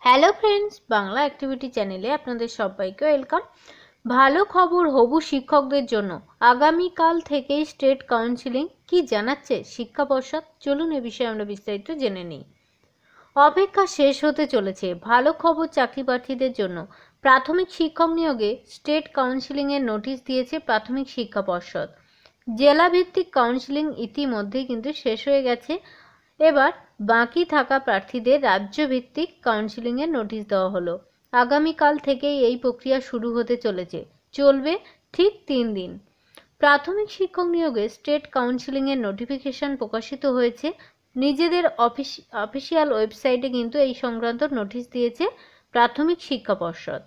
Hello friends, Bangla activity চ্যানেলে আপনাদের সবাইকে ওয়েলকাম। ভালো খবর হবু শিক্ষকদের জন্য আগামীকাল থেকেই স্টেট কাউন্সিলিং কি জানাচ্ছে শিক্ষা পর্ষদ। চলুন এ বিষয়ে আমরা বিস্তারিত জেনে নিই। অপেক্ষা শেষ হতে চলেছে। ভালো খবর চাকরি প্রার্থীদের জন্য প্রাথমিক শিক্ষক নিয়োগে স্টেট কাউন্সিলিংয়ের নোটিশ দিয়েছে প্রাথমিক শিক্ষা পর্ষদ। জেলাভিত্তিক কাউন্সিলিং ইতিমধ্যেই কিন্তু শেষ হয়ে গেছে। এবার বাকি থাকা প্রার্থীদের রাজ্যভিত্তিক কাউন্সিলিংয়ের নোটিশ দেওয়া হলো। আগামীকাল থেকেই এই প্রক্রিয়া শুরু হতে চলবে ঠিক 3 দিন। প্রাথমিক শিক্ষক নিয়োগে স্টেট কাউন্সিলিংয়ের নোটিফিকেশন প্রকাশিত হয়েছে। নিজেদের অফিসিয়াল ওয়েবসাইটে কিন্তু এই সংক্রান্ত নোটিশ দিয়েছে প্রাথমিক শিক্ষা পর্ষদ।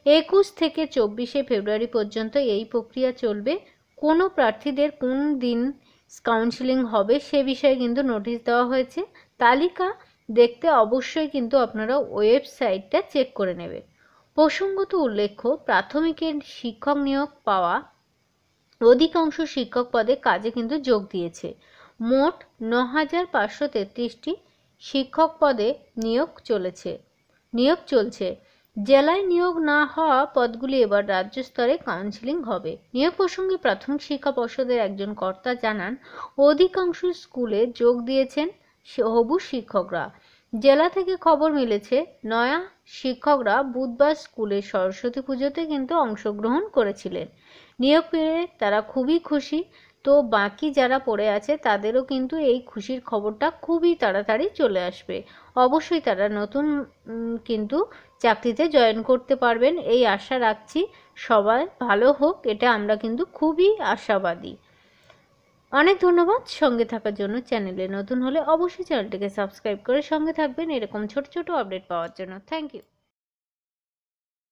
21 থেকে 24শে ফেব্রুয়ারি পর্যন্ত এই প্রক্রিয়া চলবে। কোনো প্রার্থীদের কোন দিন কাউন্সিলিং হবে সে বিষয়ে কিন্তু নোটিশ দেওয়া হয়েছে। তালিকা দেখতে অবশ্যই কিন্তু আপনারা ওয়েবসাইটটা চেক করে নেবেন। প্রসঙ্গত উল্লেখ্য, প্রাথমিকের শিক্ষক নিয়োগ পাওয়া অধিকাংশ শিক্ষক পদে কাজে কিন্তু যোগ দিয়েছে। মোট ৯,৫33টি শিক্ষক পদে নিয়োগ চলছে। জেলায় নিয়োগ না হওয়া পদগুলি এবার রাজ্য স্তরে কাউন্সিলিং হবে। নিয়োগ প্রসঙ্গে প্রাথমিক শিক্ষা পর্ষদের একজন কর্তা জানান, অধিকাংশ স্কুলে যোগ দিয়েছেন হবু শিক্ষকরা। জেলা থেকে খবর মিলেছে, নয়া শিক্ষকরা বুধবার স্কুলের সরস্বতী পুজোতে কিন্তু অংশগ্রহণ করেছিলেন। নিয়োগ পেয়ে তারা খুবই খুশি। তো বাকি যারা পড়ে আছে তাদেরও কিন্তু এই খুশির খবরটা খুবই তাড়াতাড়ি চলে আসবে। অবশ্যই তারা নতুন কিন্তু চাকরিতে জয়েন করতে পারবেন, এই আশা রাখছি। সবাই ভালো হোক, এটা আমরা কিন্তু খুবই আশাবাদী। অনেক ধন্যবাদ সঙ্গে থাকার জন্য। চ্যানেলে নতুন হলে অবশ্যই চ্যানেলটিকে সাবস্ক্রাইব করে সঙ্গে থাকবেন এরকম ছোট ছোট আপডেট পাওয়ার জন্য। Thank you.